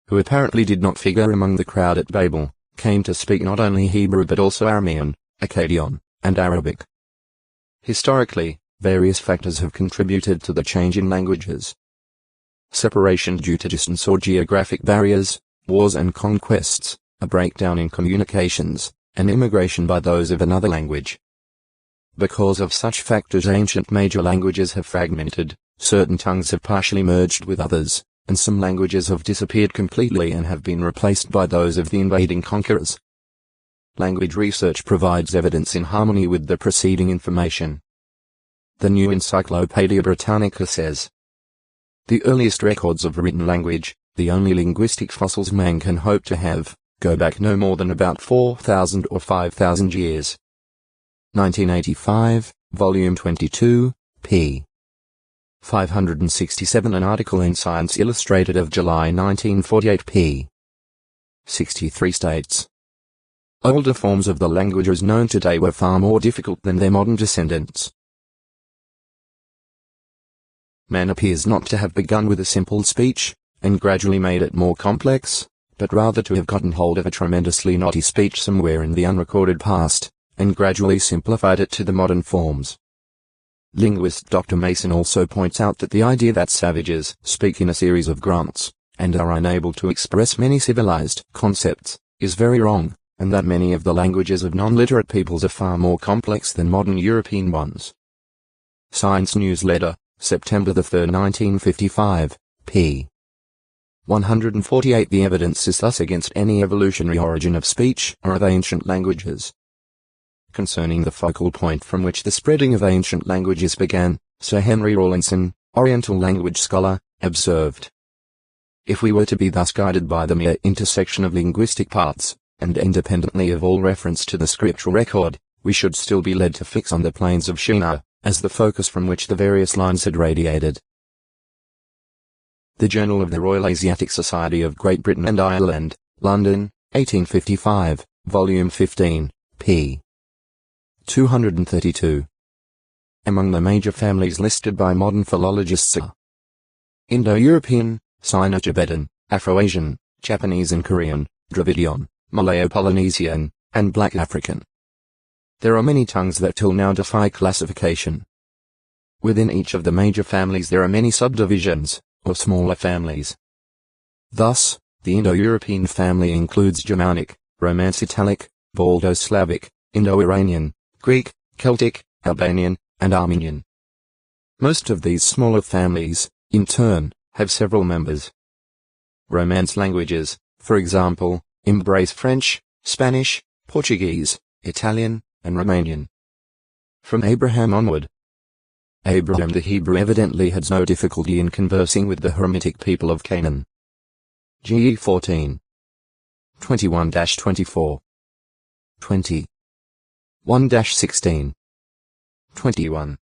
who apparently did not figure among the crowd at Babel, came to speak not only Hebrew but also Aramean, Akkadian, and Arabic. Historically, various factors have contributed to the change in languages. Separation due to distance or geographic barriers, wars and conquests, a breakdown in communications, and immigration by those of another language. Because of such factors, ancient major languages have fragmented, certain tongues have partially merged with others, and some languages have disappeared completely and have been replaced by those of the invading conquerors. Language research provides evidence in harmony with the preceding information. The New Encyclopaedia Britannica says, the earliest records of written language, the only linguistic fossils man can hope to have, go back no more than about 4,000 or 5,000 years. 1985, Volume 22, p. 567. An article in Science Illustrated of July 1948, p. 63 states, older forms of the languages known today were far more difficult than their modern descendants. Man appears not to have begun with a simple speech, and gradually made it more complex, but rather to have gotten hold of a tremendously knotty speech somewhere in the unrecorded past, and gradually simplified it to the modern forms. Linguist Dr. Mason also points out that the idea that savages speak in a series of grunts, and are unable to express many civilized concepts, is very wrong, and that many of the languages of non-literate peoples are far more complex than modern European ones. Science Newsletter, September 3, 1955, p. 148. The evidence is thus against any evolutionary origin of speech or of ancient languages. Concerning the focal point from which the spreading of ancient languages began, Sir Henry Rawlinson, Oriental language scholar, observed, if we were to be thus guided by the mere intersection of linguistic parts, and independently of all reference to the scriptural record, we should still be led to fix on the plains of Shinar as the focus from which the various lines had radiated. The Journal of the Royal Asiatic Society of Great Britain and Ireland, London, 1855, Volume 15, p. 232. Among the major families listed by modern philologists are Indo-European, Sino-Tibetan, Afro-Asian, Japanese and Korean, Dravidian, Malayo-Polynesian, and Black African. There are many tongues that till now defy classification. Within each of the major families there are many subdivisions, or smaller families. Thus, the Indo-European family includes Germanic, Romance Italic, Baldo-Slavic, Indo-Iranian, Greek, Celtic, Albanian, and Armenian. Most of these smaller families, in turn, have several members. Romance languages, for example, embrace French, Spanish, Portuguese, Italian, and Romanian. From Abraham onward. Abraham the Hebrew evidently had no difficulty in conversing with the Hamitic people of Canaan. GE 14. 21-24. 20. 1-16. 21.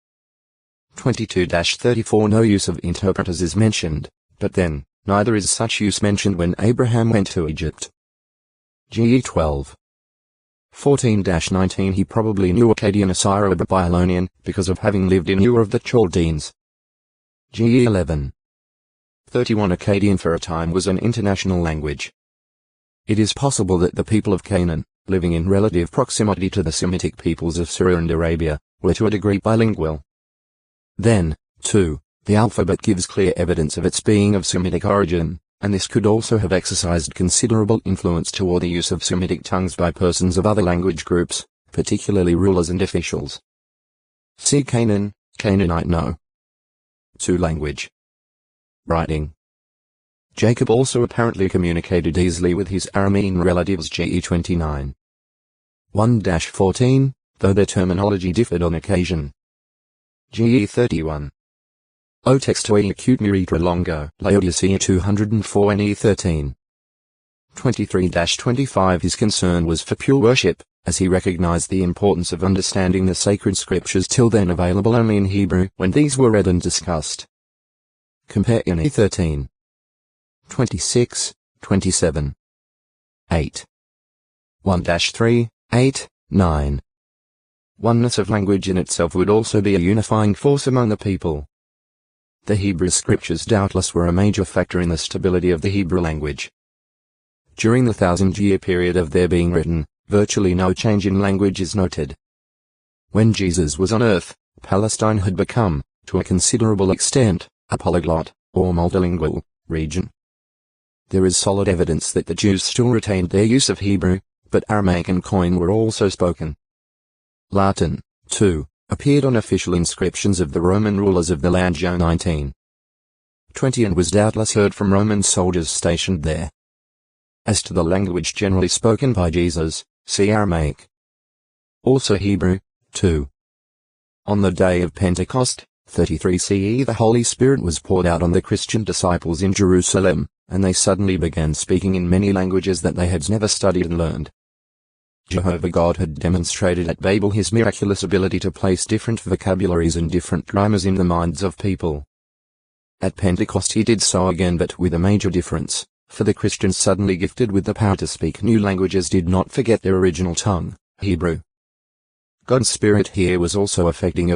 22-34. No use of interpreters is mentioned, but then, neither is such use mentioned when Abraham went to Egypt. GE 12. 14-19. He probably knew Akkadian, Assyro-Babylonian, because of having lived in Ur of the Chaldeans. GE 11. 31. Akkadian for a time was an international language. It is possible that the people of Canaan, living in relative proximity to the Semitic peoples of Syria and Arabia, were to a degree bilingual. Then, too, the alphabet gives clear evidence of its being of Semitic origin, and this could also have exercised considerable influence toward the use of Semitic tongues by persons of other language groups, particularly rulers and officials. See Canaan, Canaanite No. 2. Language. Writing. Jacob also apparently communicated easily with his Aramean relatives. GE 29. 1-14, though their terminology differed on occasion. GE 31. O textui acute miritra longo, Laodicea 204 NE 13. 23-25. His concern was for pure worship, as he recognized the importance of understanding the sacred scriptures till then available only in Hebrew when these were read and discussed. Compare NE 13. 26, 27. 8. 1-3, 8, 9. Oneness of language in itself would also be a unifying force among the people. The Hebrew scriptures doubtless were a major factor in the stability of the Hebrew language. During the 1,000-year period of their being written, virtually no change in language is noted. When Jesus was on earth, Palestine had become, to a considerable extent, a polyglot, or multilingual, region. There is solid evidence that the Jews still retained their use of Hebrew, but Aramaic and Koine were also spoken. Latin, too, appeared on official inscriptions of the Roman rulers of the land Joe 19:20 and was doubtless heard from Roman soldiers stationed there. As to the language generally spoken by Jesus, see Aramaic. Also Hebrew, too. On the day of Pentecost, 33 CE, the Holy Spirit was poured out on the Christian disciples in Jerusalem, and they suddenly began speaking in many languages that they had never studied and learned. Jehovah God had demonstrated at Babel his miraculous ability to place different vocabularies and different grammars in the minds of people. At Pentecost he did so again, but with a major difference, for the Christians suddenly gifted with the power to speak new languages did not forget their original tongue, Hebrew. God's Spirit here was also effecting a